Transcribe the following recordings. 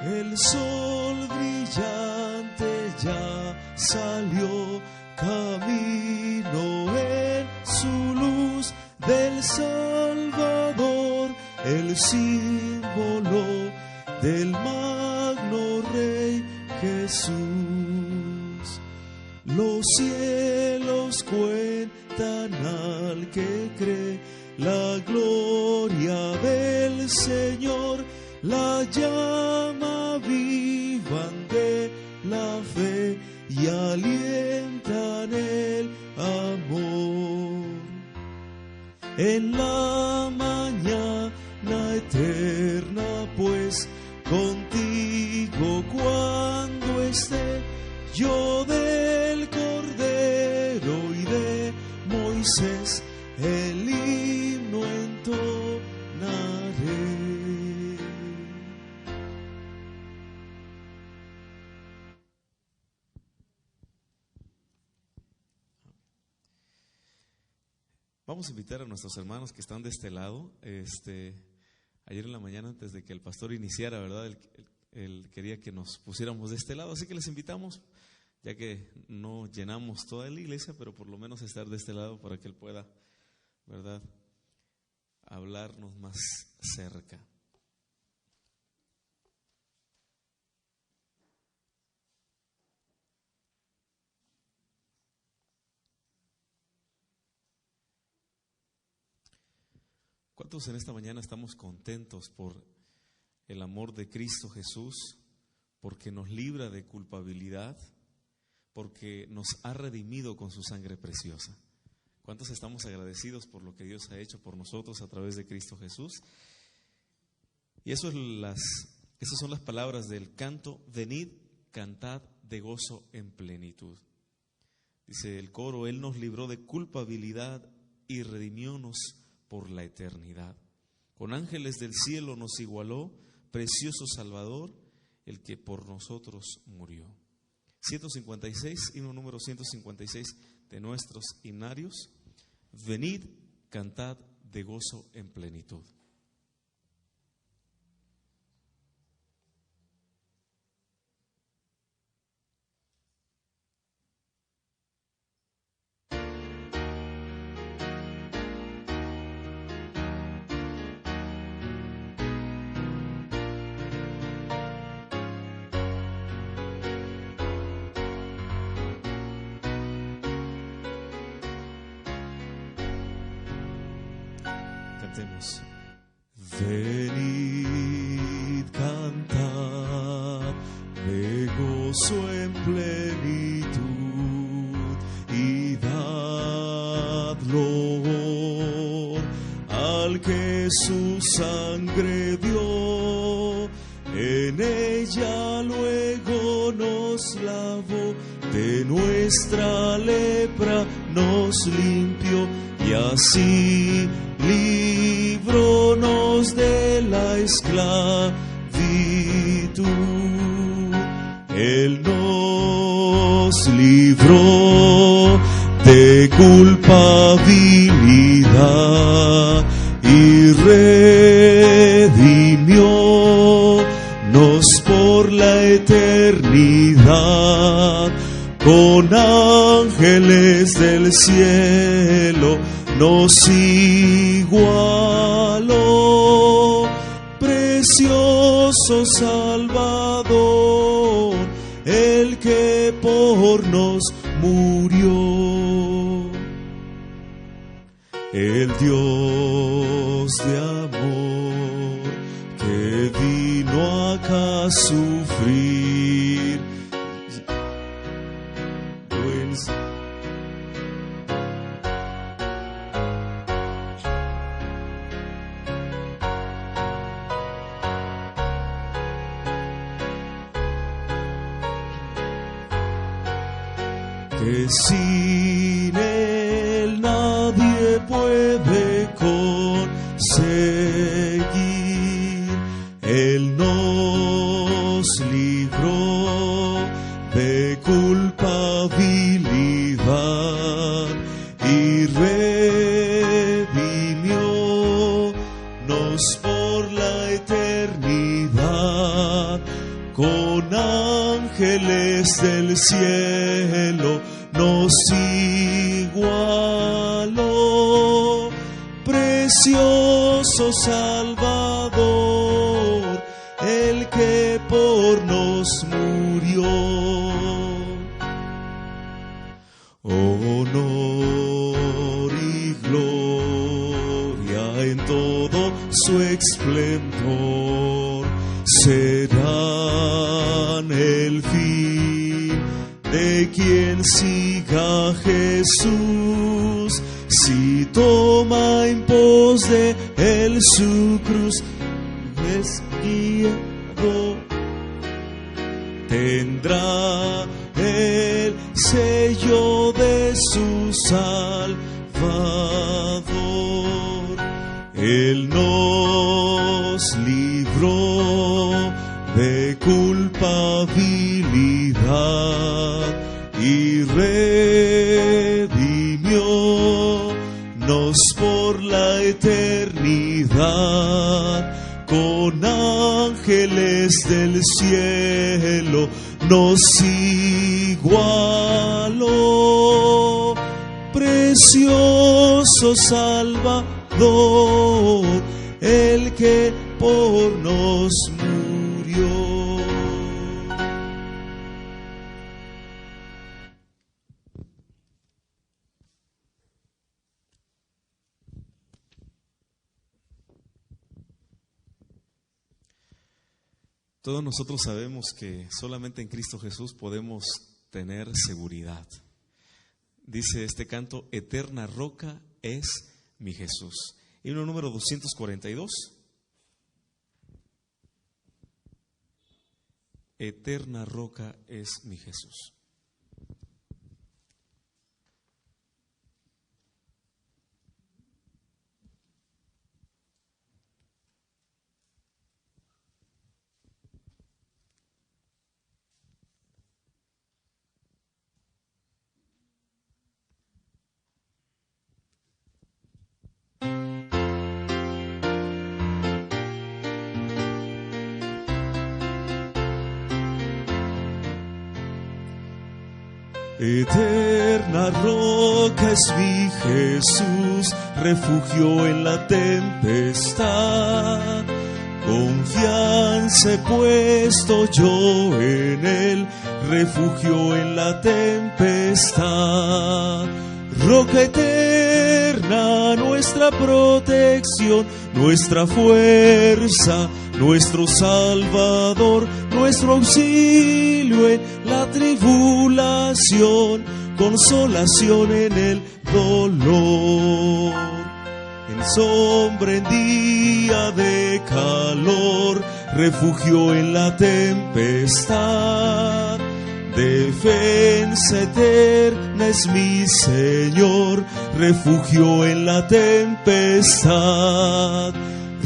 El sol brillante ya salió, camino en su luz del Salvador, el símbolo del magno Rey Jesús. Los cielos cuentan al que cree la gloria del Señor, la llama vivan de la fe y alientan el amor. En la mañana eterna, pues, contigo cuando esté, yo del Cordero y de Moisés el himno entonaré. Vamos a invitar a nuestros hermanos que están de este lado. Ayer en la mañana, antes de que el pastor iniciara, ¿verdad? Él quería que nos pusiéramos de este lado, así que les invitamos, ya que no llenamos toda la iglesia, pero por lo menos estar de este lado para que él pueda, ¿verdad?, hablarnos más cerca. ¿Cuántos en esta mañana estamos contentos por el amor de Cristo Jesús? Porque nos libra de culpabilidad, porque nos ha redimido con su sangre preciosa. ¿Cuántos estamos agradecidos por lo que Dios ha hecho por nosotros a través de Cristo Jesús? Y esas son las palabras del canto: venid, cantad de gozo en plenitud. Dice el coro: Él nos libró de culpabilidad y redimiónos por la eternidad. Con ángeles del cielo nos igualó, precioso Salvador, el que por nosotros murió. 156, himno número 156 de nuestros himnarios. Venid, cantad de gozo en plenitud. Cantemos. Venid, cantad de gozo en plenitud y dad loor al que su sangre dio. En ella luego nos lavó, de nuestra lepra nos limpió y así librónos de la esclavitud. Él nos libró de culpabilidad y redimiónos por la eternidad. Con ángeles del cielo nos igualó, precioso Salvador, el que por nos murió. El Dios de amor que vino acá a sufrir. Que sin él nadie puede conseguir. Él nos libró de culpabilidad y redimiónos por la eternidad. con ángeles del cielo nos igualó. Precioso Salvador, el que por nos murió. Honor y gloria en todo su esplendor serán el fin de quien siga a Jesús. Si toma en pos de él su cruz, es guiado, tendrá el sello de su Salvador. Él nos libró de culpabilidad y redimiónos por la eternidad. Con ángeles del cielo nos igualó. Precioso Salvador, el que por nos murió. Todos nosotros sabemos que solamente en Cristo Jesús podemos tener seguridad. Dice este canto: eterna roca es mi Jesús. Himno número 242. Eterna roca es mi Jesús. Eterna roca es mi Jesús, refugio en la tempestad. Confianza he puesto yo en él, refugio en la tempestad. Roca eterna, nuestra protección, nuestra fuerza, nuestro Salvador, nuestro auxilio en la tribulación, consolación en el dolor. En sombra, en día de calor, refugio en la tempestad. Defensa eterna es mi Señor, refugio en la tempestad.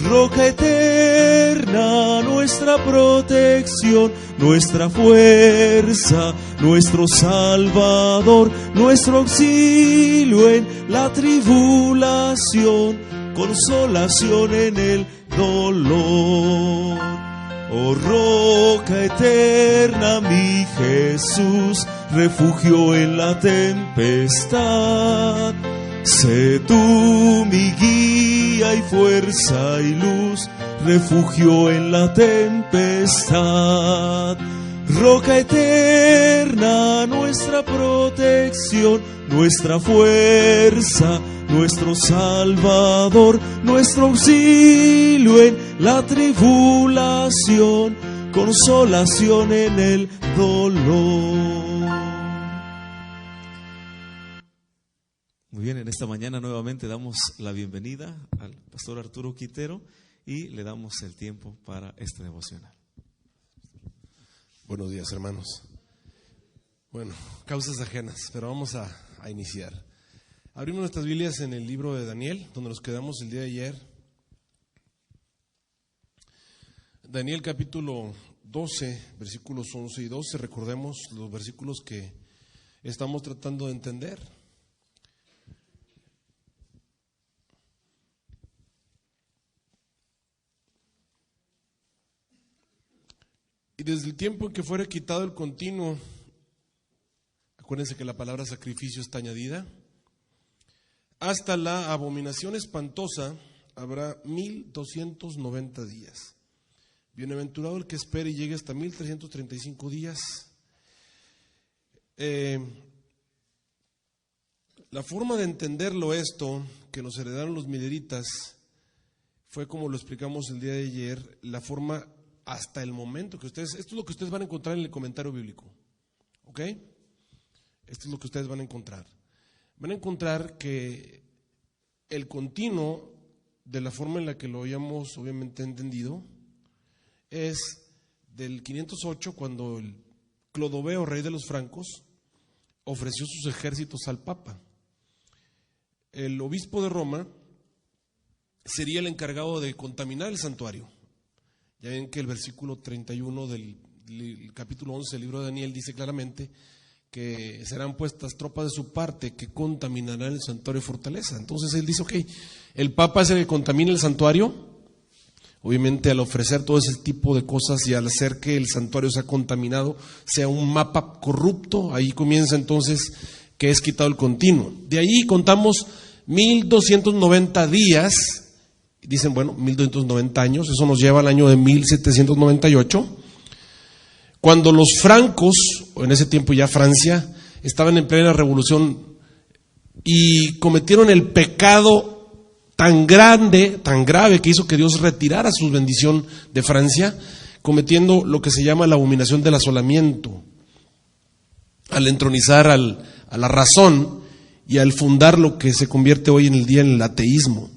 Roca eterna, nuestra protección, nuestra fuerza, nuestro Salvador, nuestro auxilio en la tribulación, consolación en el dolor. Oh roca eterna, mi Jesús, refugio en la tempestad. Sé tú mi guía y fuerza y luz, refugio en la tempestad. Roca eterna, nuestra protección, nuestra fuerza, nuestro Salvador, nuestro auxilio en la tribulación, consolación en el dolor. Muy bien, en esta mañana nuevamente damos la bienvenida al pastor Arturo Quintero y le damos el tiempo para este devocional. Buenos días, hermanos. Bueno, causas ajenas, pero vamos a iniciar. Abrimos nuestras Biblias en el libro de Daniel, donde nos quedamos el día de ayer. Daniel capítulo 12, versículos 11 y 12. Recordemos los versículos que estamos tratando de entender. Y desde el tiempo en que fuera quitado el continuo, acuérdense que la palabra sacrificio está añadida, hasta la abominación espantosa habrá 1290 días. Bienaventurado el que espere y llegue hasta 1335 días. La forma de entenderlo esto, que nos heredaron los mileritas, fue como lo explicamos el día de ayer, la forma hasta el momento que ustedes, esto es lo que ustedes van a encontrar en el comentario bíblico, ¿ok? Esto es lo que ustedes van a encontrar. Van a encontrar que el continuo, de la forma en la que lo hayamos obviamente entendido, es del 508, cuando el Clodoveo, rey de los francos, ofreció sus ejércitos al Papa. El obispo de Roma sería el encargado de contaminar el santuario. Ya ven que el versículo 31 del capítulo 11 del libro de Daniel dice claramente que serán puestas tropas de su parte que contaminarán el santuario y fortaleza. Entonces él dice, ok, el Papa es el que contamina el santuario. Obviamente al ofrecer todo ese tipo de cosas y al hacer que el santuario sea contaminado, sea un mapa corrupto, ahí comienza entonces que es quitado el continuo. De ahí contamos 1290 días, dicen, bueno, 1290 años, eso nos lleva al año de 1798, cuando los francos, o en ese tiempo ya Francia, estaban en plena revolución y cometieron el pecado tan grande, tan grave, que hizo que Dios retirara su bendición de Francia, cometiendo lo que se llama la abominación del asolamiento, al entronizar a la razón y al fundar lo que se convierte hoy en el día en el ateísmo.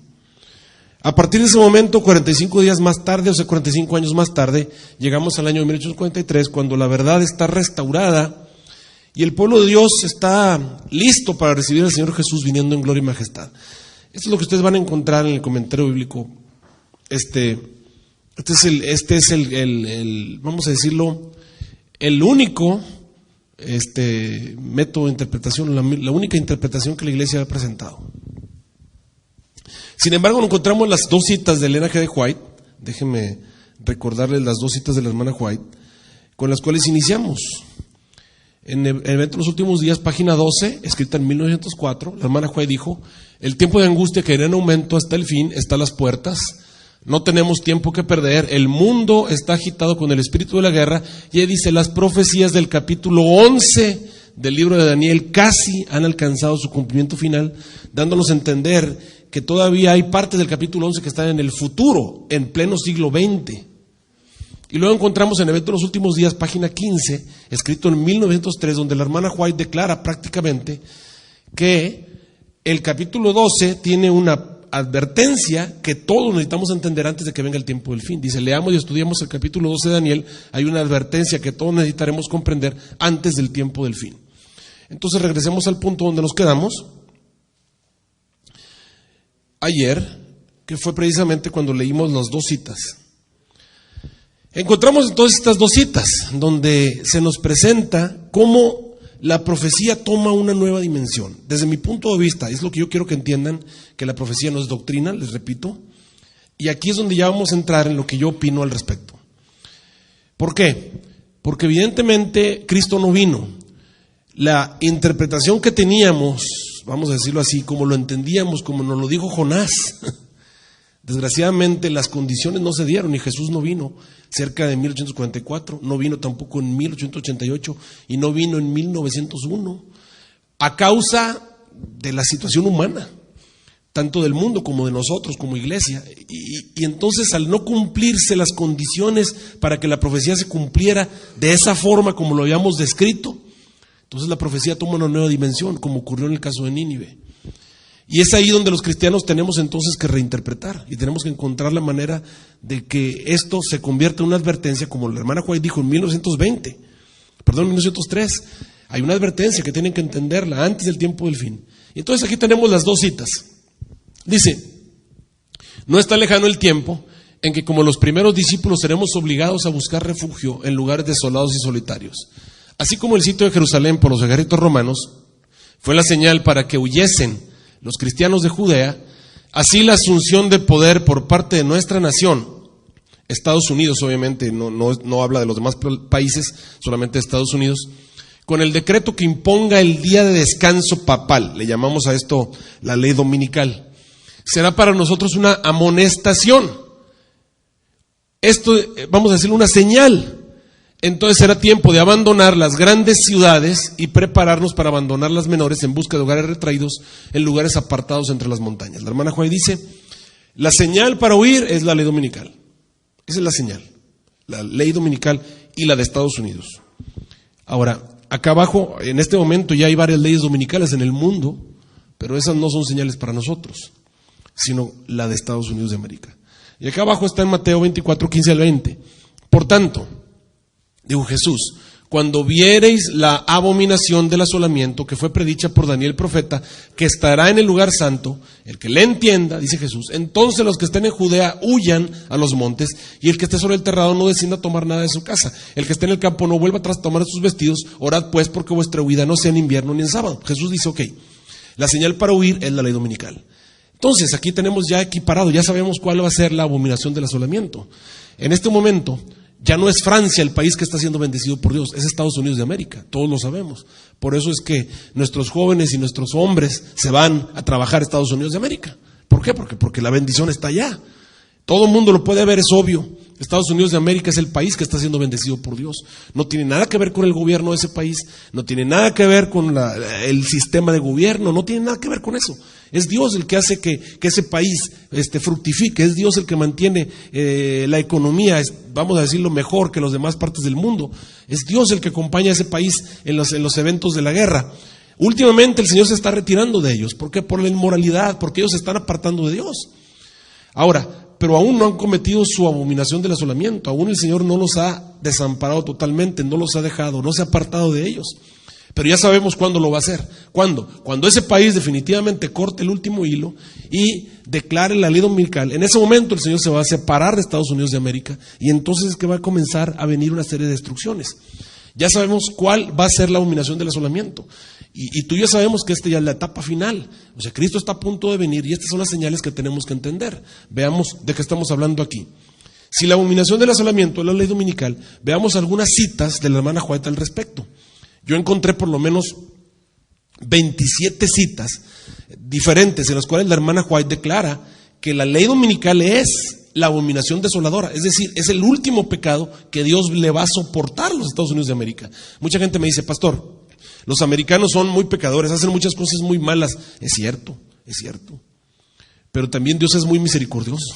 A partir de ese momento, 45 días más tarde, o sea, 45 años más tarde, llegamos al año de 1843, cuando la verdad está restaurada y el pueblo de Dios está listo para recibir al Señor Jesús viniendo en gloria y majestad. Esto es lo que ustedes van a encontrar en el comentario bíblico. Este es el vamos a decirlo, el único método de interpretación, la única interpretación que la iglesia ha presentado. Sin embargo, encontramos las dos citas de Elena G. de White, déjenme recordarles las dos citas de la hermana White, con las cuales iniciamos. En el evento de los últimos días, página 12, escrita en 1904, la hermana White dijo: el tiempo de angustia que irá en aumento hasta el fin está a las puertas, no tenemos tiempo que perder, el mundo está agitado con el espíritu de la guerra, y ella dice, las profecías del capítulo 11 del libro de Daniel casi han alcanzado su cumplimiento final, dándonos a entender que todavía hay partes del capítulo 11 que están en el futuro, en pleno siglo XX. Y luego encontramos en el evento de los últimos días, página 15, escrito en 1903, donde la hermana White declara prácticamente que el capítulo 12 tiene una advertencia que todos necesitamos entender antes de que venga el tiempo del fin. Dice, leamos y estudiamos el capítulo 12 de Daniel, hay una advertencia que todos necesitaremos comprender antes del tiempo del fin. Entonces regresemos al punto donde nos quedamos ayer, que fue precisamente cuando leímos las dos citas. Encontramos entonces estas dos citas, donde se nos presenta cómo la profecía toma una nueva dimensión. Desde mi punto de vista, es lo que yo quiero que entiendan, que la profecía no es doctrina, les repito, y aquí es donde ya vamos a entrar en lo que yo opino al respecto. ¿Por qué? Porque evidentemente Cristo no vino. La interpretación que teníamos, vamos a decirlo así, como lo entendíamos, como nos lo dijo Jonás, desgraciadamente las condiciones no se dieron y Jesús no vino cerca de 1844, no vino tampoco en 1888 y no vino en 1901, a causa de la situación humana, tanto del mundo como de nosotros como iglesia. Y entonces, al no cumplirse las condiciones para que la profecía se cumpliera de esa forma como lo habíamos descrito, entonces la profecía toma una nueva dimensión, como ocurrió en el caso de Nínive. Y es ahí donde los cristianos tenemos entonces que reinterpretar y tenemos que encontrar la manera de que esto se convierta en una advertencia, como la hermana White dijo en 1903. Hay una advertencia que tienen que entenderla antes del tiempo del fin. Y entonces aquí tenemos las dos citas. Dice, no está lejano el tiempo en que como los primeros discípulos seremos obligados a buscar refugio en lugares desolados y solitarios. Así como el sitio de Jerusalén por los ejércitos romanos fue la señal para que huyesen los cristianos de Judea, así la asunción de poder por parte de nuestra nación Estados Unidos, obviamente, no habla de los demás países, solamente Estados Unidos, con el decreto que imponga el día de descanso papal, le llamamos a esto la ley dominical, será para nosotros una amonestación. Esto, vamos a decirlo, una señal. Entonces será tiempo de abandonar las grandes ciudades y prepararnos para abandonar las menores en busca de hogares retraídos en lugares apartados entre las montañas. La hermana Juárez dice, la señal para huir es la ley dominical. Esa es la señal, la ley dominical y la de Estados Unidos. Ahora, acá abajo, en este momento ya hay varias leyes dominicales en el mundo, pero esas no son señales para nosotros, sino la de Estados Unidos de América. Y acá abajo está en Mateo 24, 15 al 20. Por tanto, dijo Jesús, cuando viereis la abominación del asolamiento que fue predicha por Daniel el profeta, que estará en el lugar santo, el que le entienda, dice Jesús, entonces los que estén en Judea huyan a los montes, y el que esté sobre el terrado no descienda a tomar nada de su casa. El que esté en el campo no vuelva atrás a tomar sus vestidos. Orad pues porque vuestra huida no sea en invierno ni en sábado. Jesús dice, ok, la señal para huir es la ley dominical. Entonces aquí tenemos ya equiparado, ya sabemos cuál va a ser la abominación del asolamiento. En este momento ya no es Francia el país que está siendo bendecido por Dios, es Estados Unidos de América, todos lo sabemos. Por eso es que nuestros jóvenes y nuestros hombres se van a trabajar a Estados Unidos de América. ¿Por qué? Porque la bendición está allá. Todo el mundo lo puede ver, es obvio. Estados Unidos de América es el país que está siendo bendecido por Dios. No tiene nada que ver con el gobierno de ese país, no tiene nada que ver con el sistema de gobierno, no tiene nada que ver con eso. Es Dios el que hace que ese país fructifique, es Dios el que mantiene la economía, vamos a decirlo, mejor que las demás partes del mundo. Es Dios el que acompaña a ese país en los eventos de la guerra. Últimamente el Señor se está retirando de ellos. ¿Por qué? Por la inmoralidad, porque ellos se están apartando de Dios. Ahora, pero aún no han cometido su abominación del asolamiento, aún el Señor no los ha desamparado totalmente, no los ha dejado, no se ha apartado de ellos. Pero ya sabemos cuándo lo va a hacer. ¿Cuándo? Cuando ese país definitivamente corte el último hilo y declare la ley dominical. En ese momento el Señor se va a separar de Estados Unidos de América y entonces es que va a comenzar a venir una serie de destrucciones. Ya sabemos cuál va a ser la abominación del asolamiento. Y tú y yo sabemos que esta ya es la etapa final. O sea, Cristo está a punto de venir y estas son las señales que tenemos que entender. Veamos de qué estamos hablando aquí. Si la abominación del asolamiento es la ley dominical, veamos algunas citas de la hermana White al respecto. Yo encontré por lo menos 27 citas diferentes en las cuales la hermana White declara que la ley dominical es la abominación desoladora, es decir, es el último pecado que Dios le va a soportar a los Estados Unidos de América. Mucha gente me dice, pastor, los americanos son muy pecadores, hacen muchas cosas muy malas. Es cierto, pero también Dios es muy misericordioso.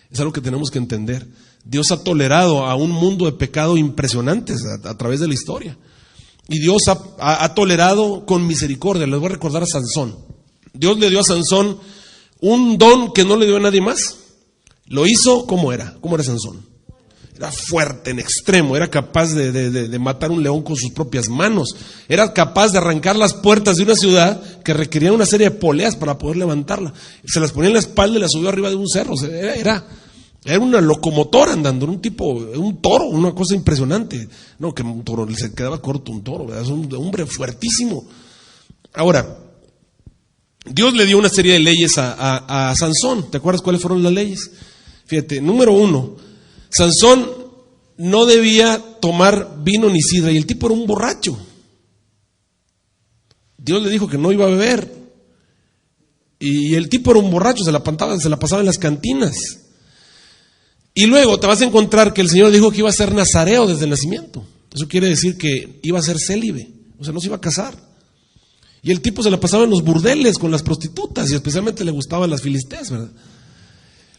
Es algo que tenemos que entender. Dios ha tolerado a un mundo de pecado impresionantes a través de la historia. Y Dios ha tolerado con misericordia. Les voy a recordar a Sansón. Dios le dio a Sansón un don que no le dio a nadie más. Lo hizo como era. ¿Cómo era Sansón? Era fuerte en extremo. Era capaz de matar un león con sus propias manos. Era capaz de arrancar las puertas de una ciudad que requerían una serie de poleas para poder levantarla. Se las ponía en la espalda y las subió arriba de un cerro. O sea, era una locomotora andando, un toro, una cosa impresionante. No, que un toro, se quedaba corto un toro, ¿verdad? Es un hombre fuertísimo. Ahora, Dios le dio una serie de leyes a Sansón. ¿Te acuerdas cuáles fueron las leyes? Fíjate, número 1, Sansón no debía tomar vino ni sidra, y el tipo era un borracho. Dios le dijo que no iba a beber. Y el tipo era un borracho, se la pasaba en las cantinas. Y luego te vas a encontrar que el Señor dijo que iba a ser nazareo desde el nacimiento. Eso quiere decir que iba a ser célibe, o sea, no se iba a casar. Y el tipo se la pasaba en los burdeles con las prostitutas, y especialmente le gustaban las filisteas, ¿verdad?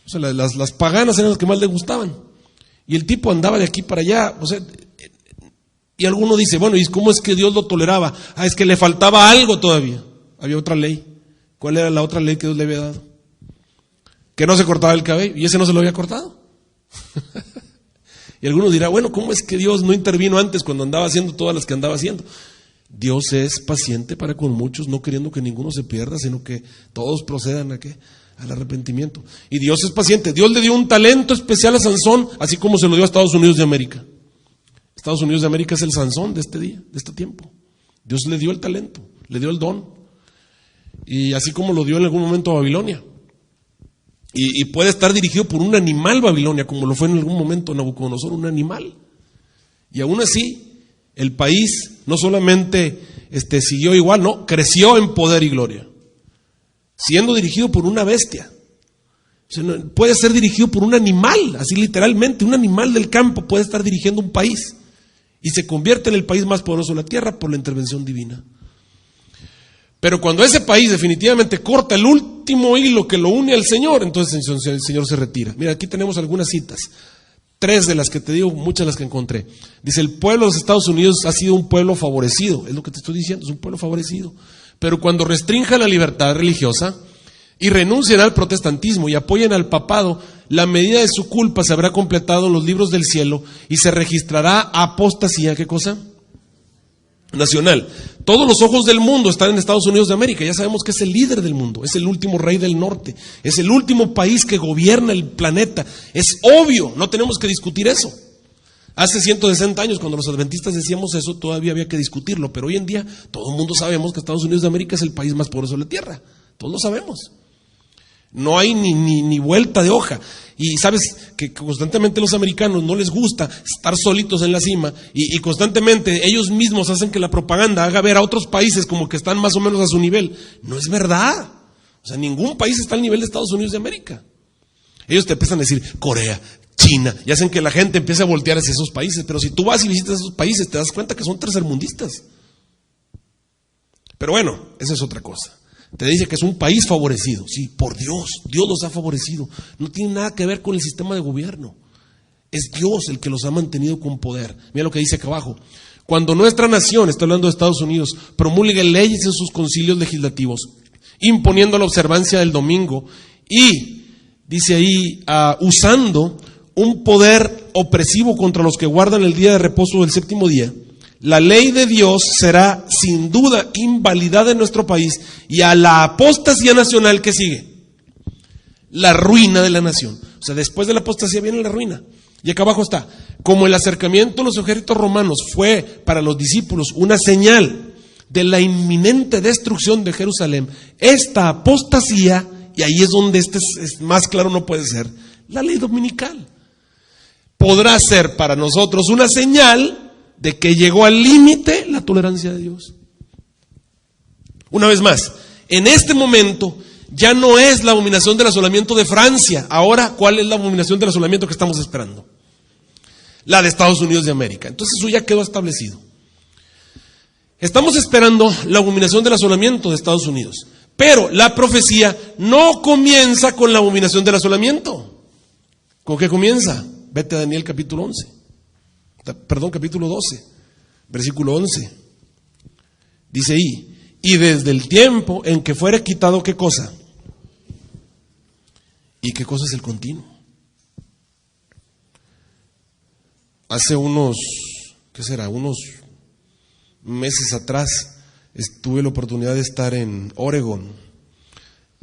O sea, las paganas eran las que más le gustaban. Y el tipo andaba de aquí para allá, o sea, y alguno dice, bueno, ¿y cómo es que Dios lo toleraba? Es que le faltaba algo todavía. Había otra ley. ¿Cuál era la otra ley que Dios le había dado? Que no se cortaba el cabello, y ese no se lo había cortado. Y alguno dirá, bueno, ¿cómo es que Dios no intervino antes cuando andaba haciendo todas las que andaba haciendo? Dios es paciente para con muchos, no queriendo que ninguno se pierda, sino que todos procedan al arrepentimiento. Y Dios es paciente. Dios le dio un talento especial a Sansón, así como se lo dio a Estados Unidos de América. Estados Unidos de América es el Sansón de este día, de este tiempo. Dios le dio el talento, le dio el don. Y así como lo dio en algún momento a Babilonia. Y puede estar dirigido por un animal Babilonia, como lo fue en algún momento Nabucodonosor, un animal. Y aún así, el país no solamente siguió igual, no, creció en poder y gloria, siendo dirigido por una bestia. O sea, puede ser dirigido por un animal, así literalmente, un animal del campo puede estar dirigiendo un país y se convierte en el país más poderoso de la tierra por la intervención divina. Pero cuando ese país definitivamente corta el último hilo que lo une al Señor, entonces el Señor se retira. Mira, aquí tenemos algunas citas, 3 de las que te digo, muchas de las que encontré. Dice, el pueblo de los Estados Unidos ha sido un pueblo favorecido, es lo que te estoy diciendo, es un pueblo favorecido. Pero cuando restrinjan la libertad religiosa y renuncien al protestantismo y apoyen al papado, la medida de su culpa se habrá completado en los libros del cielo y se registrará apostasía, ¿qué cosa? Nacional. Todos los ojos del mundo están en Estados Unidos de América. Ya sabemos que es el líder del mundo, es el último rey del norte, es el último país que gobierna el planeta. Es obvio, no tenemos que discutir eso. Hace 160 años, cuando los adventistas decíamos eso, todavía había que discutirlo, pero hoy en día todo el mundo sabemos que Estados Unidos de América es el país más poderoso de la tierra. Todos lo sabemos. No hay ni vuelta de hoja. Y sabes que constantemente los americanos no les gusta estar solitos en la cima y constantemente ellos mismos hacen que la propaganda haga ver a otros países como que están más o menos a su nivel. No es verdad. O sea, ningún país está al nivel de Estados Unidos de América. Ellos te empiezan a decir Corea, China, y hacen que la gente empiece a voltear hacia esos países. Pero si tú vas y visitas esos países, te das cuenta que son tercermundistas. Pero bueno, esa es otra cosa. Te dice que es un país favorecido. Sí, por Dios, Dios los ha favorecido. No tiene nada que ver con el sistema de gobierno. Es Dios el que los ha mantenido con poder. Mira lo que dice acá abajo. Cuando nuestra nación, está hablando de Estados Unidos, promulgue leyes en sus concilios legislativos, imponiendo la observancia del domingo y, dice ahí, usando un poder opresivo contra los que guardan el día de reposo del séptimo día, la ley de Dios será sin duda invalidada en nuestro país y a la apostasía nacional que sigue, la ruina de la nación. O sea, después de la apostasía viene la ruina. Y acá abajo está, como el acercamiento de los ejércitos romanos fue para los discípulos una señal de la inminente destrucción de Jerusalén, esta apostasía, y ahí es donde es más claro no puede ser, la ley dominical, podrá ser para nosotros una señal de que llegó al límite la tolerancia de Dios. Una vez más, en este momento ya no es la abominación del asolamiento de Francia. Ahora, ¿cuál es la abominación del asolamiento que estamos esperando? La de Estados Unidos de América. Entonces eso ya quedó establecido. Estamos esperando la abominación del asolamiento de Estados Unidos. Pero la profecía no comienza con la abominación del asolamiento. ¿Con qué comienza? Vete a Daniel capítulo 12, versículo 11. Dice ahí, y desde el tiempo en que fuere quitado, ¿qué cosa? ¿Y qué cosa es el continuo? Hace unos meses atrás tuve la oportunidad de estar en Oregon,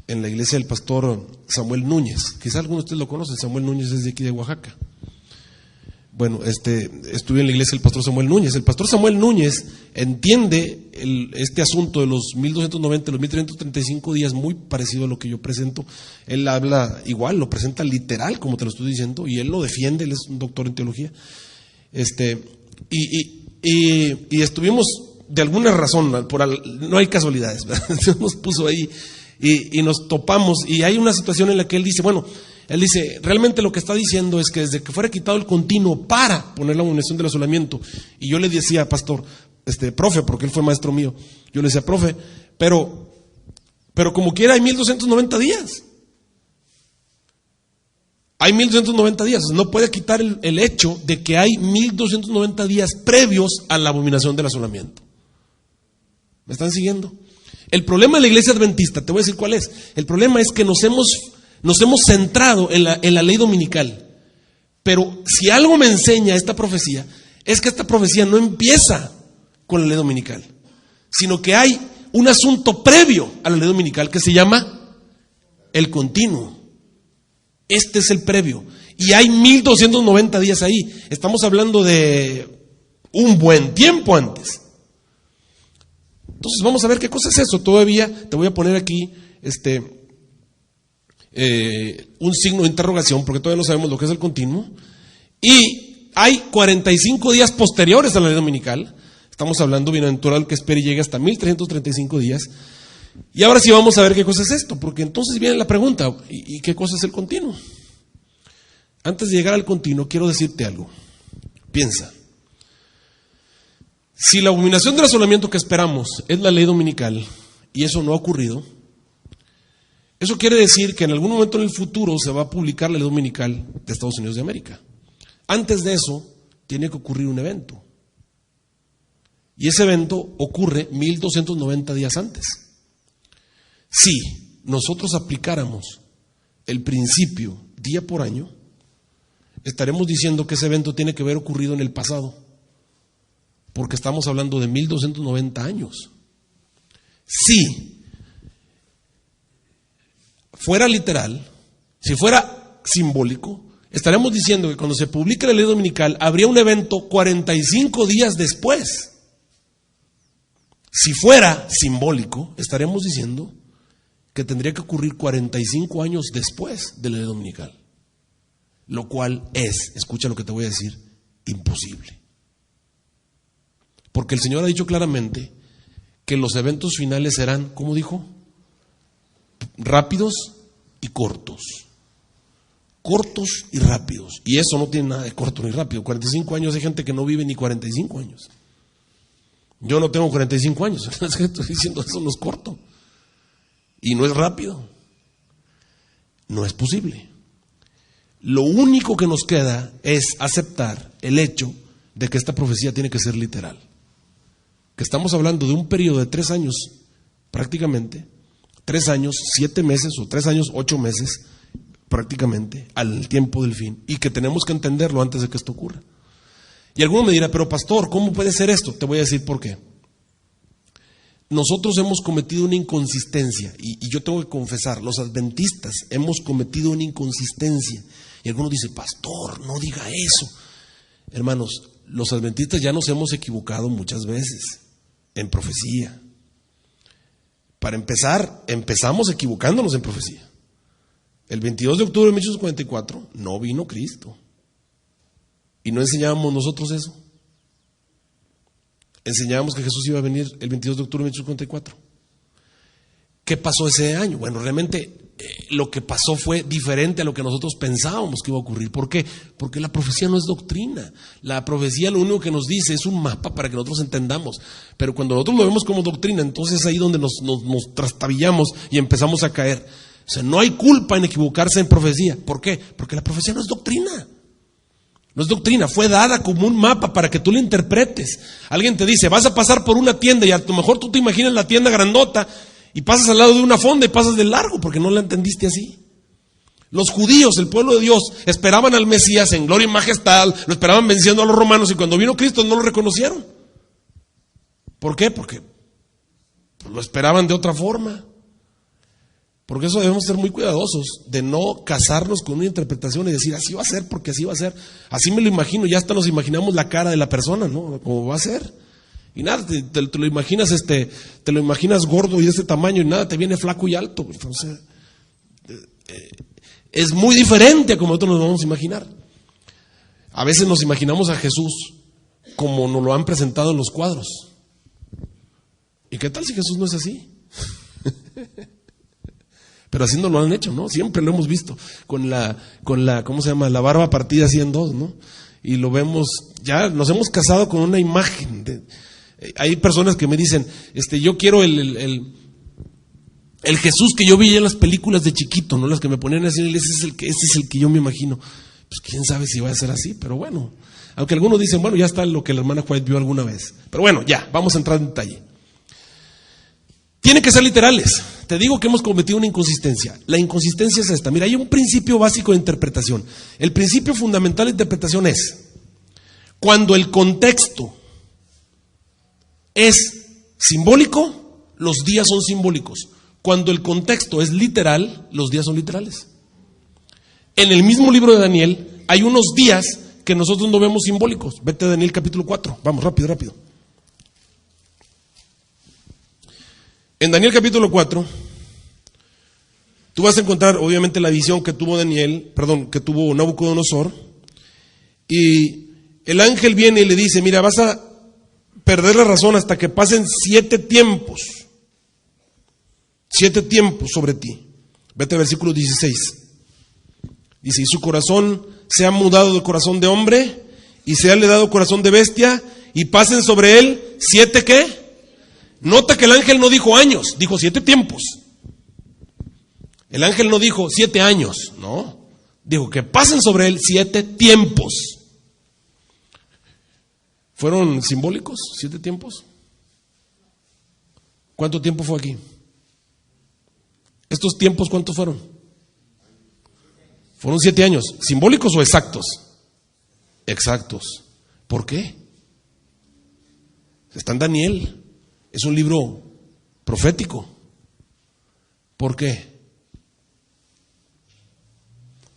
en la iglesia del pastor Samuel Núñez. Quizá algunos de ustedes lo conocen. Samuel Núñez es de aquí de Oaxaca. Bueno, estuve en la iglesia del pastor Samuel Núñez. El pastor Samuel Núñez entiende este asunto de los 1290, los 1335 días, muy parecido a lo que yo presento. Él habla igual, lo presenta literal, como te lo estoy diciendo, y él lo defiende, él es un doctor en teología. Y estuvimos, de alguna razón, no hay casualidades, ¿verdad? Nos puso ahí y nos topamos, y hay una situación en la que él dice, él dice, realmente lo que está diciendo es que desde que fuera quitado el continuo para poner la abominación del asolamiento, y yo le decía, pastor, profe, porque él fue maestro mío, yo le decía, profe, pero como quiera hay 1290 días. Hay 1290 días, no puede quitar el hecho de que hay 1290 días previos a la abominación del asolamiento. ¿Me están siguiendo? El problema de la iglesia adventista, te voy a decir cuál es. El problema es que nos hemos centrado en la ley dominical. Pero si algo me enseña esta profecía, es que esta profecía no empieza con la ley dominical, sino que hay un asunto previo a la ley dominical que se llama el continuo. Este es el previo. Y hay 1290 días ahí. Estamos hablando de un buen tiempo antes. Entonces vamos a ver qué cosa es eso. Todavía te voy a poner aquí un signo de interrogación, porque todavía no sabemos lo que es el continuo. Y hay 45 días posteriores a la ley dominical. Estamos hablando, bienaventurado que espere y llegue hasta 1335 días. Y ahora sí vamos a ver qué cosa es esto, porque entonces viene la pregunta, ¿y qué cosa es el continuo? Antes de llegar al continuo, quiero decirte algo. Piensa. Si la abominación del asolamiento que esperamos es la ley dominical, y eso no ha ocurrido, eso quiere decir que en algún momento en el futuro se va a publicar la ley dominical de Estados Unidos de América. Antes de eso, tiene que ocurrir un evento. Y ese evento ocurre 1290 días antes. Si nosotros aplicáramos el principio día por año, estaremos diciendo que ese evento tiene que haber ocurrido en el pasado, porque estamos hablando de 1290 años. Si fuera literal, si fuera simbólico, estaremos diciendo que cuando se publique la ley dominical habría un evento 45 días después. Si fuera simbólico, estaremos diciendo que tendría que ocurrir 45 años después de la ley dominical, lo cual es, escucha lo que te voy a decir, imposible. Porque el Señor ha dicho claramente que los eventos finales serán, ¿cómo dijo? Rápidos y cortos. Cortos y rápidos. Y eso no tiene nada de corto ni rápido. 45 años hay gente que no vive ni 45 años. Yo no tengo 45 años. Estoy diciendo eso no es corto. Y no es rápido. No es posible. Lo único que nos queda es aceptar el hecho de que esta profecía tiene que ser literal. Que estamos hablando de un periodo de 3 años, prácticamente, 3 años, 7 meses o 3 años, 8 meses, prácticamente, al tiempo del fin. Y que tenemos que entenderlo antes de que esto ocurra. Y alguno me dirá, pero pastor, ¿cómo puede ser esto? Te voy a decir por qué. Nosotros hemos cometido una inconsistencia, y yo tengo que confesar, los adventistas hemos cometido una inconsistencia. Y alguno dice, pastor, no diga eso. Hermanos, los adventistas ya nos hemos equivocado muchas veces en profecía. Para empezar, empezamos equivocándonos en profecía. El 22 de octubre de 1844 no vino Cristo. ¿Y no enseñábamos nosotros eso? Enseñábamos que Jesús iba a venir el 22 de octubre de 1844. ¿Qué pasó ese año? Bueno, realmente lo que pasó fue diferente a lo que nosotros pensábamos que iba a ocurrir. ¿Por qué? Porque la profecía no es doctrina. La profecía lo único que nos dice es un mapa para que nosotros entendamos. Pero cuando nosotros lo vemos como doctrina, entonces es ahí donde nos trastabillamos y empezamos a caer. O sea, no hay culpa en equivocarse en profecía. ¿Por qué? Porque la profecía no es doctrina. No es doctrina, fue dada como un mapa para que tú la interpretes. Alguien te dice, vas a pasar por una tienda y a lo mejor tú te imaginas la tienda grandota y pasas al lado de una fonda y pasas de largo porque no la entendiste así. Los judíos, el pueblo de Dios, esperaban al Mesías en gloria y majestad, lo esperaban venciendo a los romanos y cuando vino Cristo no lo reconocieron. ¿Por qué? Porque lo esperaban de otra forma. Porque eso debemos ser muy cuidadosos de no casarnos con una interpretación y decir así va a ser porque así va a ser. Así me lo imagino, ya hasta nos imaginamos la cara de la persona, ¿no? Como va a ser. Y nada, te lo imaginas te lo imaginas gordo y de este tamaño y nada, te viene flaco y alto. Entonces, es muy diferente a como nosotros nos vamos a imaginar. A veces nos imaginamos a Jesús como nos lo han presentado en los cuadros. ¿Y qué tal si Jesús no es así? Pero así no lo han hecho, ¿no? Siempre lo hemos visto con la, ¿cómo se llama? La barba partida así en dos, ¿no? Y lo vemos, ya nos hemos casado con una imagen. Hay personas que me dicen, yo quiero el Jesús que yo vi en las películas de chiquito, ¿no? Las que me ponían así, ese es el que yo me imagino. Pues quién sabe si va a ser así, pero bueno. Aunque algunos dicen, bueno, ya está lo que la hermana White vio alguna vez. Pero bueno, ya, vamos a entrar en detalle. Tienen que ser literales. Te digo que hemos cometido una inconsistencia. La inconsistencia es esta. Mira, hay un principio básico de interpretación. El principio fundamental de interpretación es, cuando el contexto es simbólico, los días son simbólicos. Cuando el contexto es literal, los días son literales. En el mismo libro de Daniel hay unos días que nosotros no vemos simbólicos. Vete a Daniel capítulo 4. Vamos, rápido. En Daniel capítulo 4, Tú vas a encontrar obviamente la visión que tuvo que tuvo Nabucodonosor, y el ángel viene y le dice, mira, vas a perder la razón hasta que pasen 7 tiempos. 7 tiempos sobre ti. Vete al versículo 16. Dice, y su corazón se ha mudado de corazón de hombre, y se ha le dado corazón de bestia, y pasen sobre él 7 ¿qué? Nota que el ángel no dijo años, dijo 7 tiempos. El ángel no dijo 7 años, no. Dijo que pasen sobre él 7 tiempos. ¿Fueron simbólicos 7 tiempos? ¿Cuánto tiempo fue aquí? ¿Estos tiempos cuántos fueron? ¿Fueron 7 años? ¿Simbólicos o exactos? Exactos. ¿Por qué? Está en Daniel. Es un libro profético. ¿Por qué?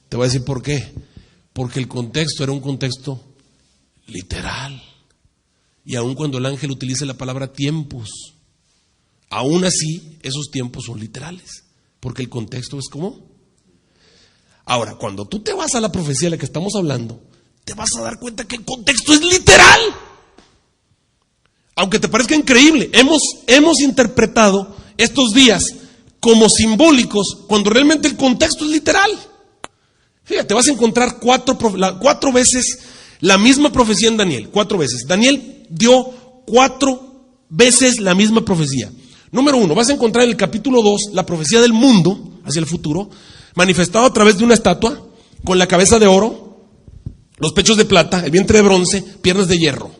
Te voy a decir por qué. Porque el contexto era un contexto literal. Y aun cuando el ángel utiliza la palabra tiempos, aún así esos tiempos son literales. Porque el contexto es como. Ahora, cuando tú te vas a la profecía de la que estamos hablando, te vas a dar cuenta que el contexto es literal. Aunque te parezca increíble, hemos interpretado estos días como simbólicos cuando realmente el contexto es literal. Fíjate, vas a encontrar 4 veces la misma profecía en Daniel, 4 veces. Daniel dio 4 veces la misma profecía. Número 1, vas a encontrar en el capítulo 2 la profecía del mundo hacia el futuro, manifestado a través de una estatua con la cabeza de oro, los pechos de plata, el vientre de bronce, piernas de hierro,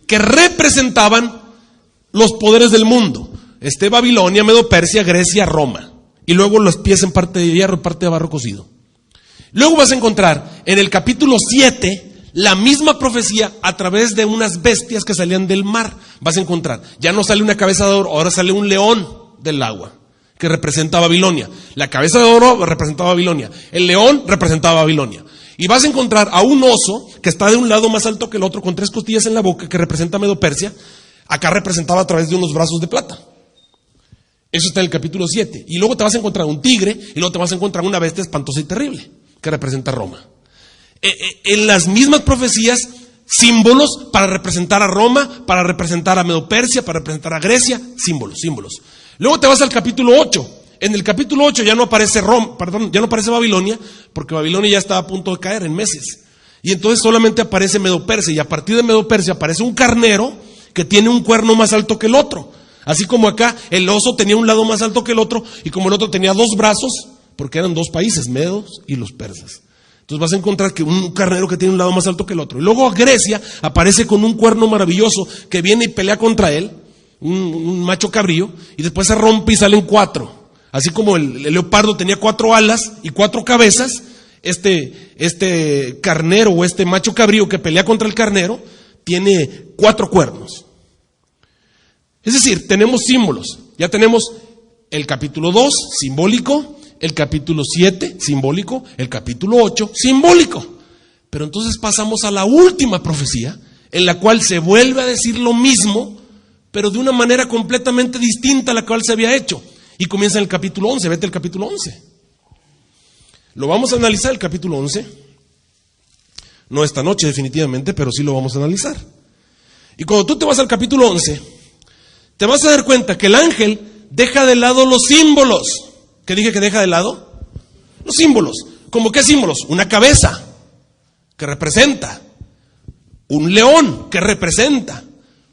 que representaban los poderes del mundo. Babilonia, Medo-Persia, Grecia, Roma. Y luego los pies en parte de hierro y parte de barro cocido. Luego vas a encontrar en el capítulo 7 la misma profecía a través de unas bestias que salían del mar. Vas a encontrar, ya no sale una cabeza de oro, ahora sale un león del agua, que representa a Babilonia. La cabeza de oro representaba a Babilonia. El león representaba a Babilonia. Y vas a encontrar a un oso que está de un lado más alto que el otro, con 3 costillas en la boca, que representa a Medo-Persia. Acá representaba a través de unos brazos de plata. Eso está en el capítulo 7. Y luego te vas a encontrar un tigre, y luego te vas a encontrar una bestia espantosa y terrible, que representa a Roma. En las mismas profecías, símbolos para representar a Roma, para representar a Medo-Persia, para representar a Grecia, símbolos. Luego te vas al capítulo 8. En el capítulo 8 ya no aparece ya no aparece Babilonia, porque Babilonia ya estaba a punto de caer en meses. Y entonces solamente aparece Medo-Persia, y a partir de Medo-Persia aparece un carnero que tiene un cuerno más alto que el otro. Así como acá el oso tenía un lado más alto que el otro, y como el otro tenía 2 brazos, porque eran 2 países, Medos y los persas. Entonces vas a encontrar que un carnero que tiene un lado más alto que el otro. Y luego Grecia aparece con un cuerno maravilloso que viene y pelea contra él, un macho cabrío, y después se rompe y salen 4. Así como el leopardo tenía 4 alas y 4 cabezas, este carnero o este macho cabrío que pelea contra el carnero tiene 4 cuernos. Es decir, tenemos símbolos. Ya tenemos el capítulo 2, simbólico, el capítulo 7, simbólico, el capítulo 8, simbólico. Pero entonces pasamos a la última profecía, en la cual se vuelve a decir lo mismo, pero de una manera completamente distinta a la cual se había hecho. Y comienza en el capítulo 11, vete al capítulo 11. Lo vamos a analizar el capítulo 11. No esta noche definitivamente, pero sí lo vamos a analizar. Y cuando tú te vas al capítulo 11, te vas a dar cuenta que el ángel deja de lado los símbolos. ¿Qué dije que deja de lado? Los símbolos. ¿Cómo qué símbolos? Una cabeza, que representa. Un león, que representa.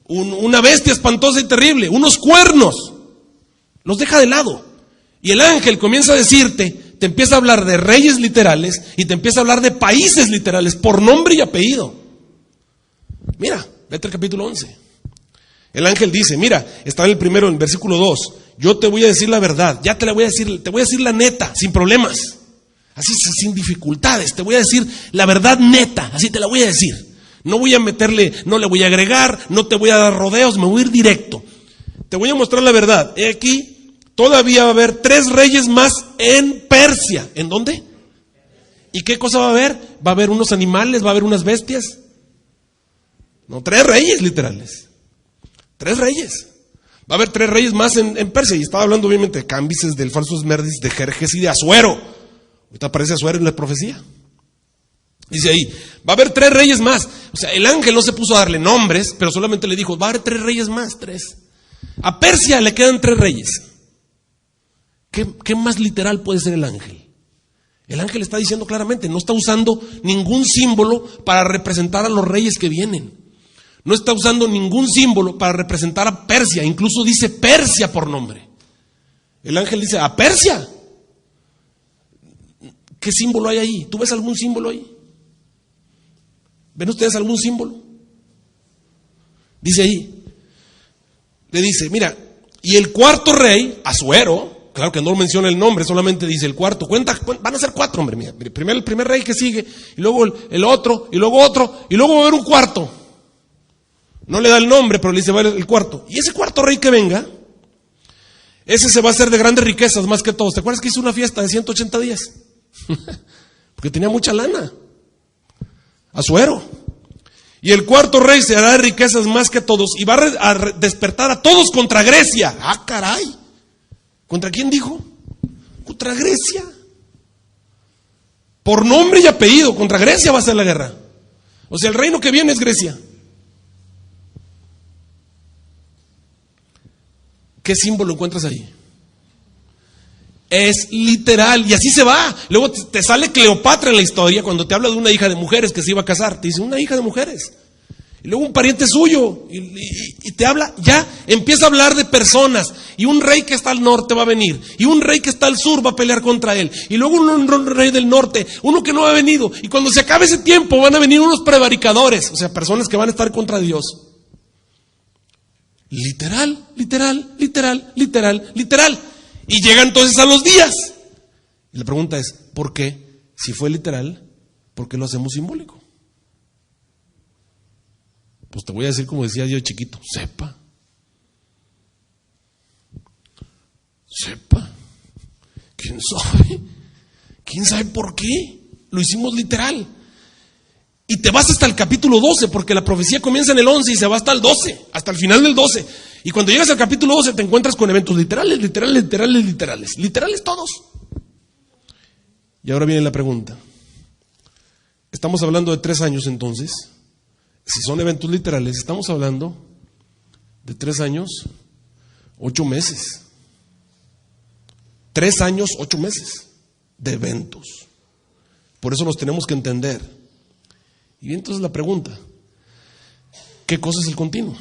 Una bestia espantosa y terrible. Unos cuernos. Los deja de lado. Y el ángel comienza a decirte, te empieza a hablar de reyes literales y te empieza a hablar de países literales por nombre y apellido. Mira, vete al capítulo 11. El ángel dice, mira, está en el primero, en el versículo 2. Yo te voy a decir la verdad, ya te voy a decir la neta, sin problemas. Así, sin dificultades, te voy a decir la verdad neta, así te la voy a decir. No voy a meterle, no le voy a agregar, no te voy a dar rodeos, me voy a ir directo. Te voy a mostrar la verdad. He aquí, todavía va a haber 3 reyes más en Persia. ¿En dónde? ¿Y qué cosa va a haber? Va a haber unos animales, va a haber unas bestias. No, 3 reyes literales. 3 reyes. Va a haber 3 reyes más en Persia. Y estaba hablando obviamente de Cambises, del falso Esmerdis, de Jerjes y de Asuero. Ahorita aparece Asuero en la profecía. Dice ahí, va a haber 3 reyes más. O sea, el ángel no se puso a darle nombres, pero solamente le dijo, va a haber 3 reyes más, 3. A Persia le quedan 3 reyes. ¿Qué más literal puede ser el ángel? El ángel está diciendo claramente, no está usando ningún símbolo para representar a los reyes que vienen. No está usando ningún símbolo para representar a Persia. Incluso dice Persia por nombre. El ángel dice, ¿a Persia? ¿Qué símbolo hay ahí? ¿Tú ves algún símbolo ahí? ¿Ven ustedes algún símbolo? Dice ahí, le dice, mira, y el 4.º rey, Asuero, claro que no menciona el nombre, solamente dice el 4.º, van a ser 4, hombre, mira, primero el primer rey que sigue, y luego el otro, y luego otro, y luego va a haber un 4.º. No le da el nombre, pero le dice va el 4.º. Y ese 4.º rey que venga, ese se va a hacer de grandes riquezas más que todos. ¿Te acuerdas que hizo una fiesta de 180 días? Porque tenía mucha lana. Asuero. Y el 4.º rey se hará de riquezas más que todos y va a despertar a todos contra Grecia. ¡Ah, caray! ¿Contra quién dijo? Contra Grecia. Por nombre y apellido, contra Grecia va a ser la guerra. O sea, el reino que viene es Grecia. ¿Qué símbolo encuentras ahí? Es literal, y así se va. Luego te sale Cleopatra en la historia cuando te habla de una hija de mujeres que se iba a casar. Te dice una hija de mujeres. Y luego un pariente suyo, y te habla, ya empieza a hablar de personas. Y un rey que está al norte va a venir, y un rey que está al sur va a pelear contra él. Y luego un rey del norte, uno que no ha venido. Y cuando se acabe ese tiempo van a venir unos prevaricadores, o sea, personas que van a estar contra Dios. Literal, literal, literal, literal, literal. Y llega entonces a los días. Y la pregunta es, ¿por qué? Si fue literal, ¿por qué lo hacemos simbólico? Pues te voy a decir como decía yo chiquito, sepa. ¿Quién sabe? ¿Quién sabe por qué? Lo hicimos literal. Y te vas hasta el capítulo 12, porque la profecía comienza en el 11 y se va hasta el 12, hasta el final del 12. Y cuando llegas al capítulo 12 te encuentras con eventos literales, literales, literales, literales. Literales todos. Y ahora viene la pregunta. Estamos hablando de 3 años entonces. Si son eventos literales, estamos hablando de 3 años, 8 meses. 3 años, 8 meses de eventos. Por eso los tenemos que entender. Y entonces la pregunta, ¿qué cosa es el continuo?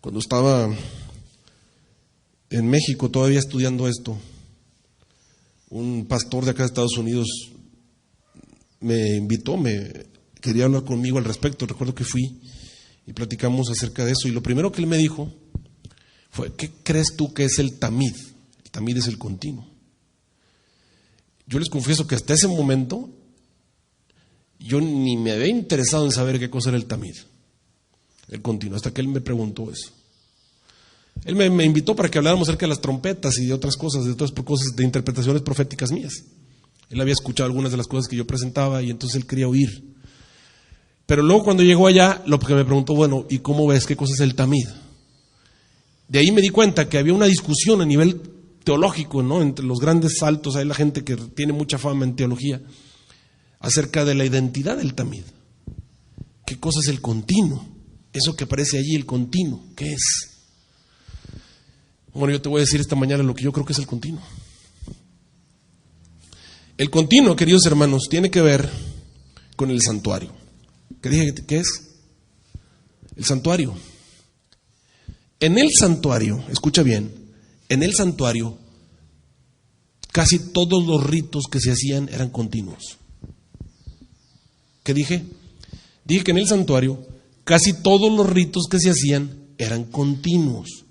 Cuando estaba en México todavía estudiando esto, un pastor de acá de Estados Unidos me invitó, quería hablar conmigo al respecto. Recuerdo que fui y platicamos acerca de eso. Y lo primero que él me dijo fue, ¿qué crees tú que es el tamid? El tamid es el continuo. Yo les confieso que hasta ese momento yo ni me había interesado en saber qué cosa era el tamid, el continuo, hasta que él me preguntó eso. Él me invitó para que habláramos acerca de las trompetas y de otras cosas, de interpretaciones proféticas mías. Él había escuchado algunas de las cosas que yo presentaba y entonces él quería oír. Pero luego cuando llegó allá, lo que me preguntó, bueno, ¿y cómo ves qué cosa es el tamid? De ahí me di cuenta que había una discusión a nivel teológico, ¿no? Entre los grandes saltos, hay la gente que tiene mucha fama en teología, acerca de la identidad del tamid. ¿Qué cosa es el continuo? Eso que aparece allí, el continuo, ¿qué es? Bueno, yo te voy a decir esta mañana lo que yo creo que es el continuo. El continuo, queridos hermanos, tiene que ver con el santuario. ¿Qué dije que es? El santuario. En el santuario, escucha bien, en el santuario casi todos los ritos que se hacían eran continuos. ¿Qué dije? Dije que en el santuario casi todos los ritos que se hacían eran continuos.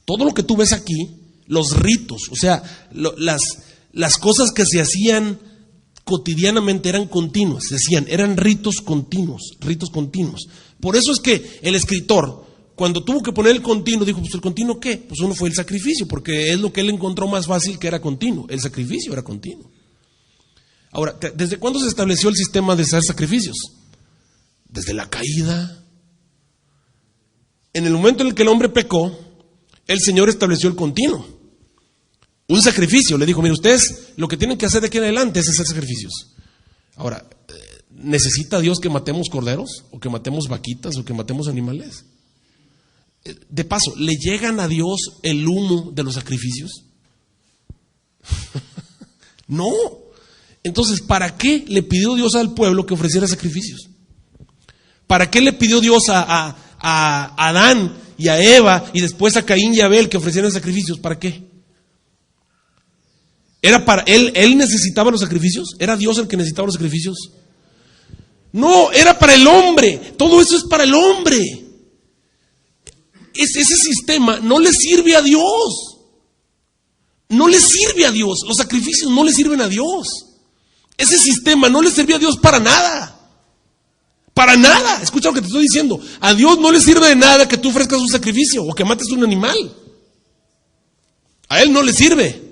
Todo lo que tú ves aquí, los ritos, o sea, las cosas que se hacían cotidianamente eran continuas, eran ritos continuos. Por eso es que el escritor, cuando tuvo que poner el continuo, dijo, pues ¿el continuo qué? Pues uno fue el sacrificio, porque es lo que él encontró más fácil, que era continuo. El sacrificio era continuo. Ahora, ¿desde cuándo se estableció el sistema de hacer sacrificios? Desde la caída. En el momento en el que el hombre pecó, el Señor estableció el continuo. Un sacrificio. Le dijo, mire, ustedes lo que tienen que hacer de aquí en adelante es hacer sacrificios. Ahora, ¿necesita Dios que matemos corderos? ¿O que matemos vaquitas? ¿O que matemos animales? De paso, ¿le llegan a Dios el humo de los sacrificios? No. Entonces, ¿para qué le pidió Dios al pueblo que ofreciera sacrificios? ¿Para qué le pidió Dios a Adán y a Eva y después a Caín y Abel que ofrecieran sacrificios? ¿Para qué? ¿Era para él necesitaba los sacrificios? ¿Era Dios el que necesitaba los sacrificios? No, era para el hombre. Todo eso es para el hombre. Ese sistema no le sirve a Dios. No le sirve a Dios. Los sacrificios no le sirven a Dios. Ese sistema no le sirve a Dios para nada. Para nada. Escucha lo que te estoy diciendo. A Dios no le sirve de nada que tú ofrezcas un sacrificio o que mates un animal. A Él no le sirve.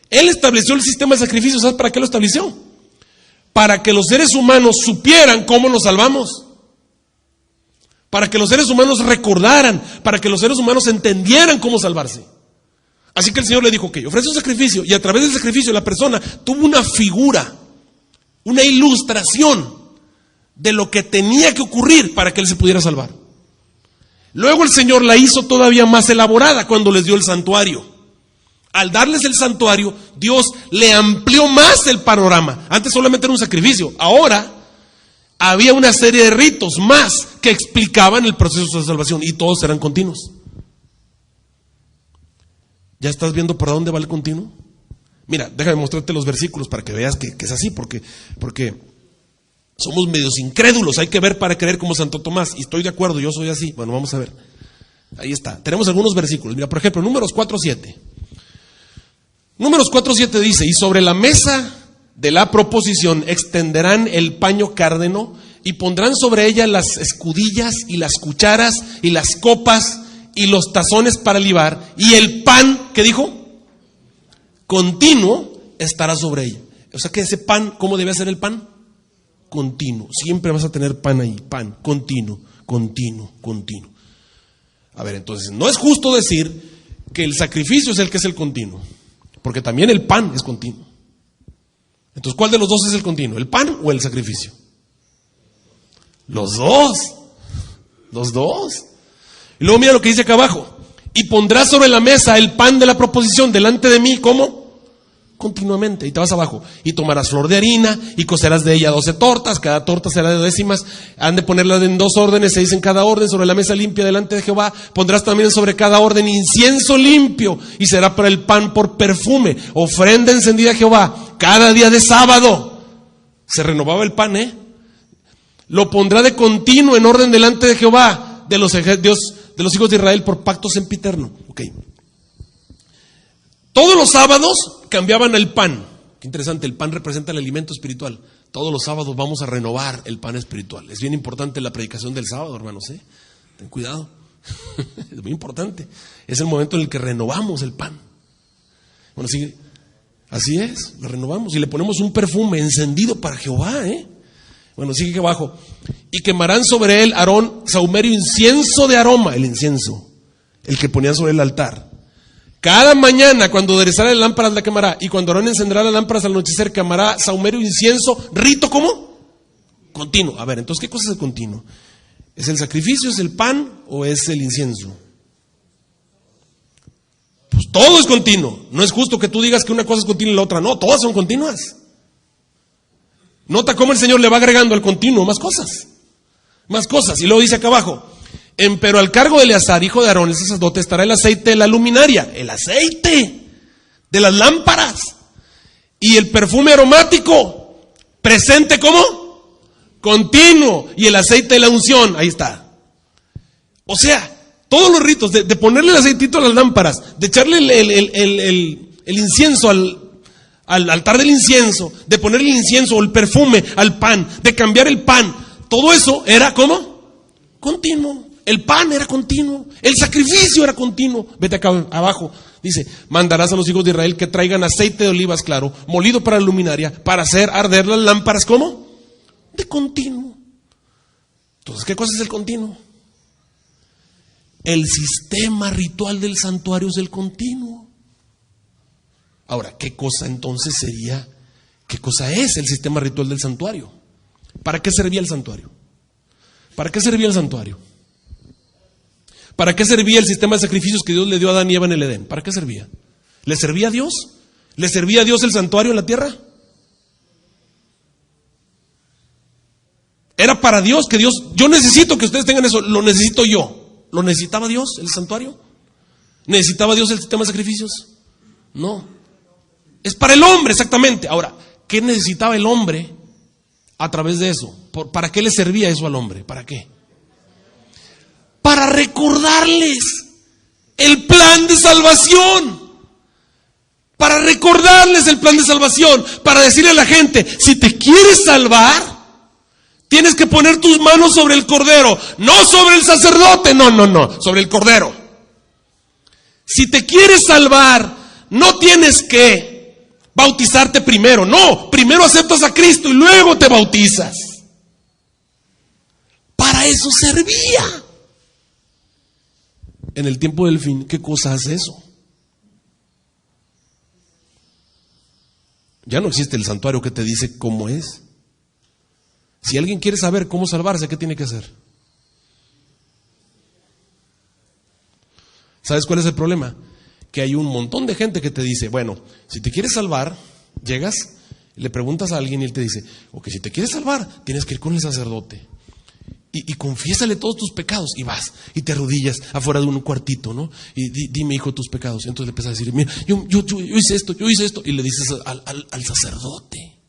Él estableció el sistema de sacrificios. ¿Sabes para qué lo estableció? Para que los seres humanos supieran cómo nos salvamos. Para que los seres humanos recordaran. Para que los seres humanos entendieran cómo salvarse. Así que el Señor le dijo, ok, ofrece un sacrificio. Y a través del sacrificio la persona tuvo una figura, una ilustración de lo que tenía que ocurrir para que él se pudiera salvar. Luego el Señor la hizo todavía más elaborada cuando les dio el santuario. Al darles el santuario, Dios le amplió más el panorama. Antes solamente era un sacrificio. Ahora había una serie de ritos más que explicaban el proceso de salvación y todos eran continuos. ¿Ya estás viendo para dónde va el continuo? Mira, déjame mostrarte los versículos para que veas que es así, porque somos medios incrédulos. Hay que ver para creer como Santo Tomás. Y estoy de acuerdo, yo soy así. Bueno, vamos a ver. Ahí está. Tenemos algunos versículos. Mira, por ejemplo, Números 4:7. Números 4:7 dice, y sobre la mesa de la proposición extenderán el paño cárdeno y pondrán sobre ella las escudillas y las cucharas y las copas y los tazones para libar y el pan, ¿qué dijo? Continuo estará sobre ella. O sea que ese pan, ¿cómo debe ser el pan? Continuo. Siempre vas a tener pan ahí, pan, continuo, continuo, continuo. A ver, entonces, no es justo decir que el sacrificio es el que es el continuo. Porque también el pan es continuo. Entonces, ¿cuál de los dos es el continuo? ¿El pan o el sacrificio? Los dos. Los dos. Y luego mira lo que dice acá abajo. Y pondrás sobre la mesa el pan de la proposición delante de mí, ¿cómo? Continuamente. Y te vas abajo. Y tomarás flor de harina y cocerás de ella 12 tortas. Cada torta será de décimas. Han de ponerla en 2 órdenes, 6 en cada orden. Sobre la mesa limpia delante de Jehová. Pondrás también sobre cada orden incienso limpio. Y será para el pan por perfume. Ofrenda encendida a Jehová. Cada día de sábado. Se renovaba el pan, Lo pondrá de continuo en orden delante de Jehová. De los hijos de Israel por pacto sempiterno. Ok. Todos los sábados cambiaban el pan. Qué interesante, el pan representa el alimento espiritual. Todos los sábados vamos a renovar el pan espiritual. Es bien importante la predicación del sábado, hermanos. Ten cuidado. Es muy importante. Es el momento en el que renovamos el pan. Bueno, sí, así es, lo renovamos y le ponemos un perfume encendido para Jehová. Bueno, sigue aquí abajo. Y quemarán sobre él Aarón sahumerio incienso de aroma, el incienso, el que ponían sobre el altar. Cada mañana cuando aderezara las lámparas la quemará. Y cuando Aarón encenderá las lámparas al anochecer, quemará sahumerio incienso, rito ¿cómo? Continuo. A ver, entonces, ¿qué cosa es el continuo? ¿Es el sacrificio, es el pan o es el incienso? Pues todo es continuo. No es justo que tú digas que una cosa es continua y la otra no, todas son continuas. Nota cómo el Señor le va agregando al continuo más cosas. Más cosas. Y luego dice acá abajo, pero al cargo de Eleazar, hijo de Aarón, el sacerdote, estará el aceite de la luminaria, el aceite de las lámparas y el perfume aromático, presente ¿cómo? Continuo, y el aceite de la unción, ahí está. O sea, todos los ritos de ponerle el aceitito a las lámparas, de echarle el incienso al altar del incienso, de ponerle el incienso o el perfume al pan, de cambiar el pan, todo eso era ¿cómo? Continuo. El pan era continuo, el sacrificio era continuo. Vete acá abajo, dice, mandarás a los hijos de Israel que traigan aceite de olivas claro, molido para la luminaria, para hacer arder las lámparas, ¿cómo? De continuo. Entonces, ¿qué cosa es el continuo? el sistema ritual del santuario es el continuo. Ahora, ¿qué cosa entonces sería? ¿Qué cosa es el sistema ritual del santuario? ¿Para qué servía el santuario? ¿Para qué servía el santuario? ¿Para qué servía el sistema de sacrificios que Dios le dio a Adán y Eva en el Edén? ¿Para qué servía? ¿Le servía a Dios? ¿Le servía a Dios el santuario en la tierra? Era para Dios, que Dios, yo necesito que ustedes tengan eso, lo necesito yo. ¿Lo necesitaba Dios, el santuario? ¿Necesitaba Dios el sistema de sacrificios? No. Es para el hombre, exactamente. Ahora, ¿qué necesitaba el hombre a través de eso? ¿Para qué le servía eso al hombre? ¿Para qué? Para recordarles el plan de salvación. Para recordarles el plan de salvación. Para decirle a la gente, si te quieres salvar, tienes que poner tus manos sobre el cordero, no sobre el sacerdote, no, sobre el cordero. Si te quieres salvar, no tienes que bautizarte primero, no, primero aceptas a Cristo y luego te bautizas. Para eso servía. En el tiempo del fin, ¿qué cosa hace eso? Ya no existe el santuario que te dice cómo es. Si alguien quiere saber cómo salvarse, ¿qué tiene que hacer? ¿Sabes cuál es el problema? Que hay un montón de gente que te dice, bueno, si te quieres salvar, llegas, le preguntas a alguien y él te dice, ok, si te quieres salvar, tienes que ir con el sacerdote. Y confiésale todos tus pecados. Y vas, y te arrodillas afuera de un cuartito, ¿no? Y dime, hijo, tus pecados. Entonces le empiezas a decir, mira, yo hice esto. Y le dices al sacerdote,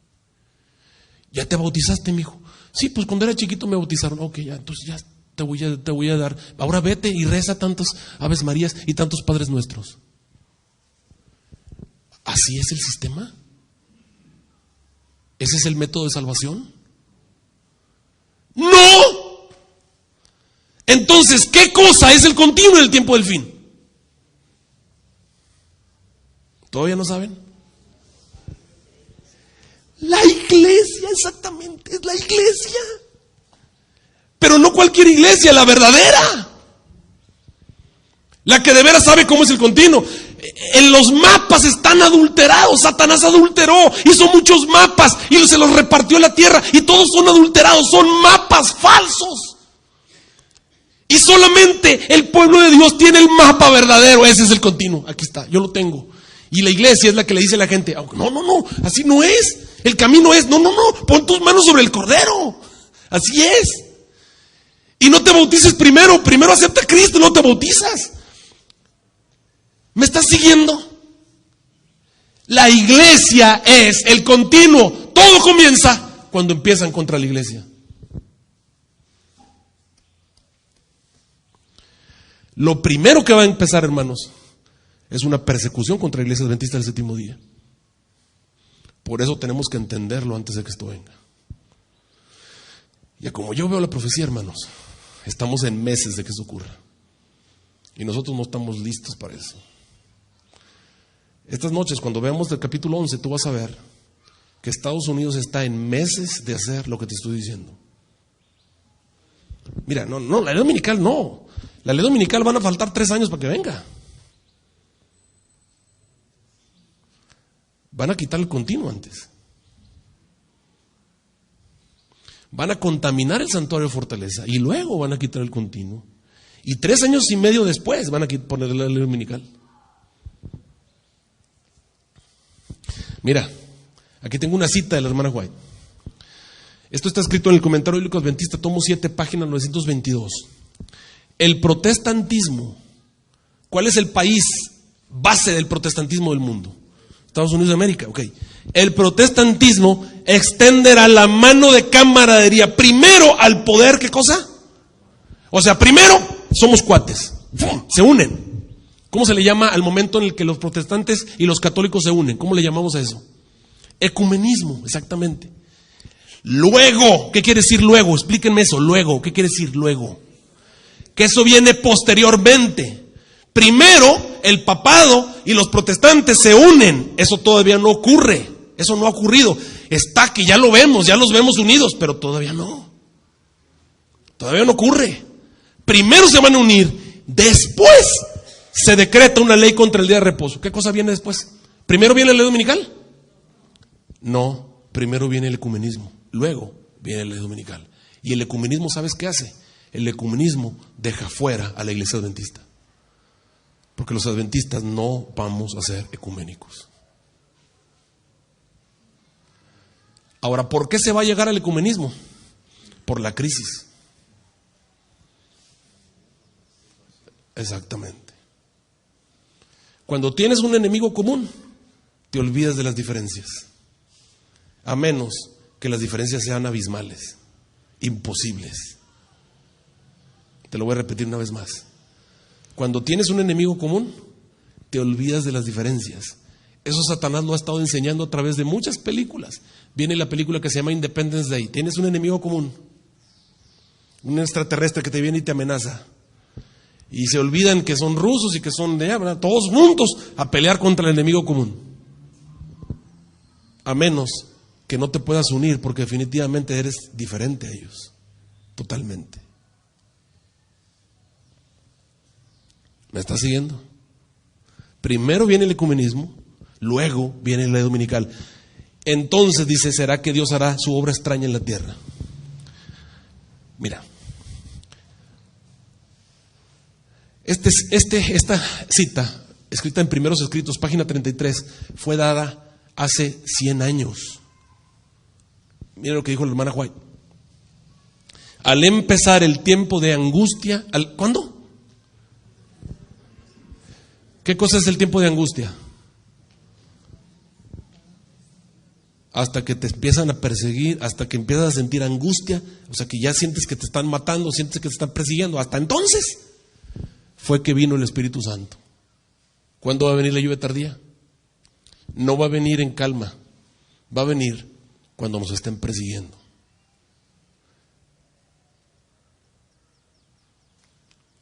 ¿ya te bautizaste, mijo? Sí, pues cuando era chiquito me bautizaron. Ok, ya, entonces ya te voy a dar. Ahora vete y reza tantas Aves Marías y tantos Padres Nuestros. ¿Así es el sistema? ¿Ese es el método de salvación? ¡No! Entonces, ¿qué cosa es el continuo en el tiempo del fin? ¿Todavía no saben? La iglesia, exactamente, es la iglesia. Pero no cualquier iglesia, la verdadera. La que de veras sabe cómo es el continuo. En los mapas están adulterados. Satanás adulteró, hizo muchos mapas y se los repartió a la tierra. Y todos son adulterados, son mapas falsos. Y solamente el pueblo de Dios tiene el mapa verdadero. Ese es el continuo, aquí está, yo lo tengo. Y la iglesia es la que le dice a la gente, no, así no es. El camino es, no, pon tus manos sobre el cordero. Así es. Y no te bautices primero acepta a Cristo y no te bautizas. ¿Me estás siguiendo? La iglesia es el continuo. Todo comienza cuando empiezan contra la iglesia. Lo primero que va a empezar, hermanos, es una persecución contra la iglesia adventista del séptimo día. Por eso tenemos que entenderlo antes de que esto venga. Y como yo veo la profecía, hermanos, estamos en meses de que eso ocurra. Y nosotros no estamos listos para eso. Estas noches, cuando veamos el capítulo 11, tú vas a ver que Estados Unidos está en meses de hacer lo que te estoy diciendo. Mira, no, la ley dominical no. La ley dominical van a faltar 3 años para que venga. Van a quitar el continuo antes. Van a contaminar el santuario de fortaleza y luego van a quitar el continuo. Y 3 años y medio después van a poner la ley dominical. Mira, aquí tengo una cita de la hermana White. Esto está escrito en el Comentario Bíblico Adventista, tomo 7, página 922. El protestantismo, ¿cuál es el país base del protestantismo del mundo? Estados Unidos de América, ok. El protestantismo extenderá la mano de camaradería primero al poder, ¿qué cosa? O sea, primero somos cuates, se unen. ¿Cómo se le llama al momento en el que los protestantes y los católicos se unen? ¿Cómo le llamamos a eso? Ecumenismo, exactamente. Luego, ¿qué quiere decir luego? Explíquenme eso, luego, ¿qué quiere decir luego? Que eso viene posteriormente. Primero, el papado y los protestantes se unen. Eso todavía no ocurre. Eso no ha ocurrido. Está que ya lo vemos, ya los vemos unidos, pero todavía no. Todavía no ocurre. Primero se van a unir Después se decreta una ley contra el día de reposo. ¿Qué cosa viene después? ¿Primero viene la ley dominical? No, primero viene el ecumenismo, luego viene la ley dominical. Y el ecumenismo, ¿sabes qué hace? El ecumenismo deja fuera a la iglesia adventista. Porque los adventistas no vamos a ser ecuménicos. Ahora, ¿por qué se va a llegar al ecumenismo? Por la crisis. Exactamente. Cuando tienes un enemigo común, te olvidas de las diferencias. A menos que las diferencias sean abismales, imposibles. Te lo voy a repetir una vez más. Cuando tienes un enemigo común, te olvidas de las diferencias. Eso Satanás lo ha estado enseñando a través de muchas películas. Viene la película que se llama Independence Day. Tienes un enemigo común, un extraterrestre que te viene y te amenaza. Y se olvidan que son rusos y que son de allá, ¿verdad? Todos juntos a pelear contra el enemigo común. A menos que no te puedas unir, porque definitivamente eres diferente a ellos. Totalmente. ¿Me estás siguiendo? Primero viene el ecumenismo, luego viene la ley dominical. Entonces dice, ¿será que Dios hará su obra extraña en la tierra? Mira, esta cita, escrita en Primeros Escritos, página 33, fue dada hace 100 años. Mira lo que dijo la hermana White. Al empezar el tiempo de angustia, ¿cuándo? ¿Qué cosa es el tiempo de angustia? Hasta que te empiezan a perseguir, hasta que empiezas a sentir angustia, o sea que ya sientes que te están matando, sientes que te están persiguiendo. Hasta entonces fue que vino el Espíritu Santo. ¿Cuándo va a venir la lluvia tardía? No va a venir en calma, va a venir cuando nos estén persiguiendo.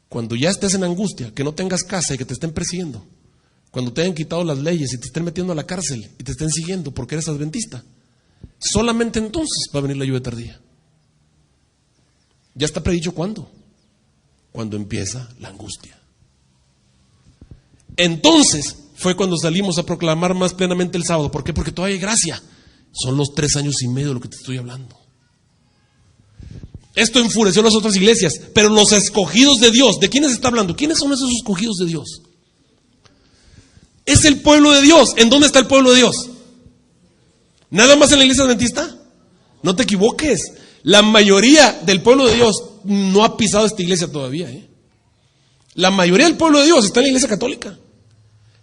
Cuando ya estés en angustia, que no tengas casa y que te estén persiguiendo, cuando te hayan quitado las leyes y te estén metiendo a la cárcel y te estén siguiendo porque eres adventista, solamente entonces va a venir la lluvia tardía. Ya está predicho cuándo. Cuando empieza la angustia. Entonces fue cuando salimos a proclamar más plenamente el sábado. ¿Por qué? Porque todavía hay gracia. Son los 3 años y medio de lo que te estoy hablando. Esto enfureció a las otras iglesias, pero los escogidos de Dios, ¿de quiénes está hablando? ¿Quiénes son esos escogidos de Dios? Es el pueblo de Dios. ¿En dónde está el pueblo de Dios? ¿Nada más en la iglesia adventista? No te equivoques. La mayoría del pueblo de Dios no ha pisado esta iglesia todavía. La mayoría del pueblo de Dios está en la iglesia católica.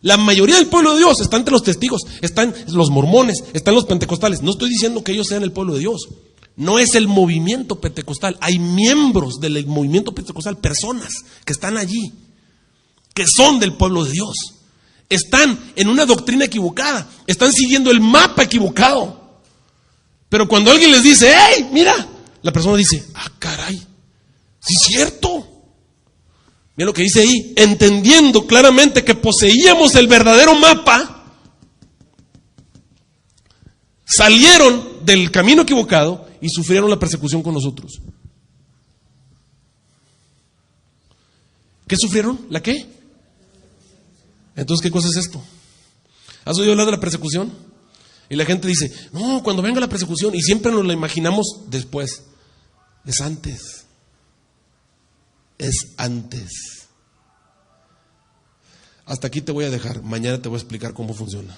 La mayoría del pueblo de Dios está entre los testigos, están los mormones, están los pentecostales. No estoy diciendo que ellos sean el pueblo de Dios. No es el movimiento pentecostal. Hay miembros del movimiento pentecostal, personas que están allí, que son del pueblo de Dios. Están en una doctrina equivocada, están siguiendo el mapa equivocado. Pero cuando alguien les dice, ¡hey, mira! La persona dice, ¡ah, caray! ¡Sí es cierto! Mira lo que dice ahí, entendiendo claramente que poseíamos el verdadero mapa, salieron del camino equivocado y sufrieron la persecución con nosotros. ¿Qué sufrieron? ¿La qué? Entonces, ¿qué cosa es esto? ¿Has oído hablar de la persecución? Y la gente dice, no, cuando venga la persecución, y siempre nos la imaginamos después. Es antes. Es antes. Hasta aquí te voy a dejar. Mañana te voy a explicar cómo funciona.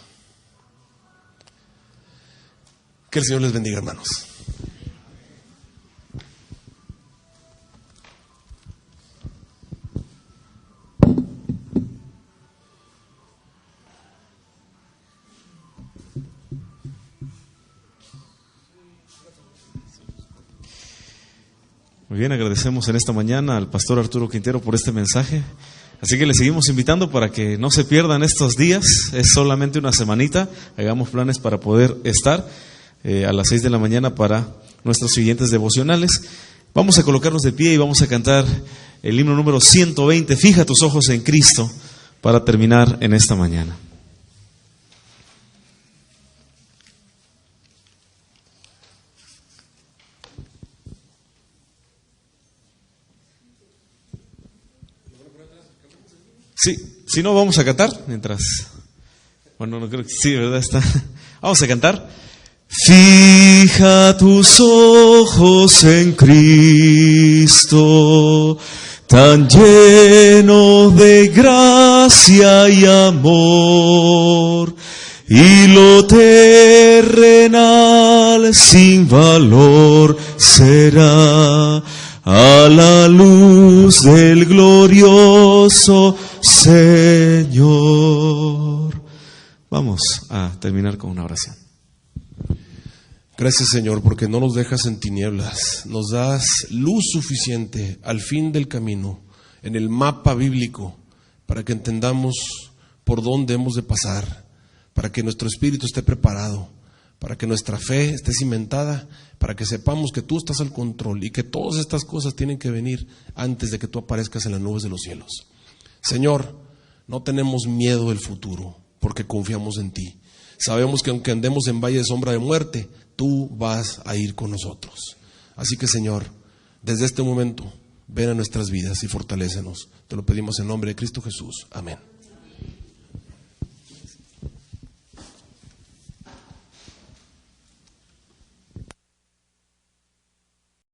Que el Señor les bendiga, hermanos. Muy bien, agradecemos en esta mañana al pastor Arturo Quintero por este mensaje. Así que le seguimos invitando para que no se pierdan estos días. Es solamente una semanita. Hagamos planes para poder estar a las 6 de la mañana para nuestros siguientes devocionales. Vamos a colocarnos de pie y vamos a cantar el himno número 120. Fija tus ojos en Cristo, para terminar en esta mañana. Sí, si no, vamos a cantar mientras. Bueno, no creo que sí, ¿verdad? Está. Vamos a cantar. Fija tus ojos en Cristo, tan lleno de gracia y amor, y lo terrenal sin valor será a la luz del glorioso Señor. Vamos a terminar con una oración. Gracias, Señor, porque no nos dejas en tinieblas, nos das luz suficiente al fin del camino, en el mapa bíblico, para que entendamos por dónde hemos de pasar, para que nuestro espíritu esté preparado, para que nuestra fe esté cimentada, para que sepamos que tú estás al control y que todas estas cosas tienen que venir antes de que tú aparezcas en las nubes de los cielos. Señor, no tenemos miedo del futuro, porque confiamos en ti. Sabemos que aunque andemos en valle de sombra de muerte, tú vas a ir con nosotros. Así que, Señor, desde este momento, ven a nuestras vidas y fortalécenos. Te lo pedimos en nombre de Cristo Jesús. Amén.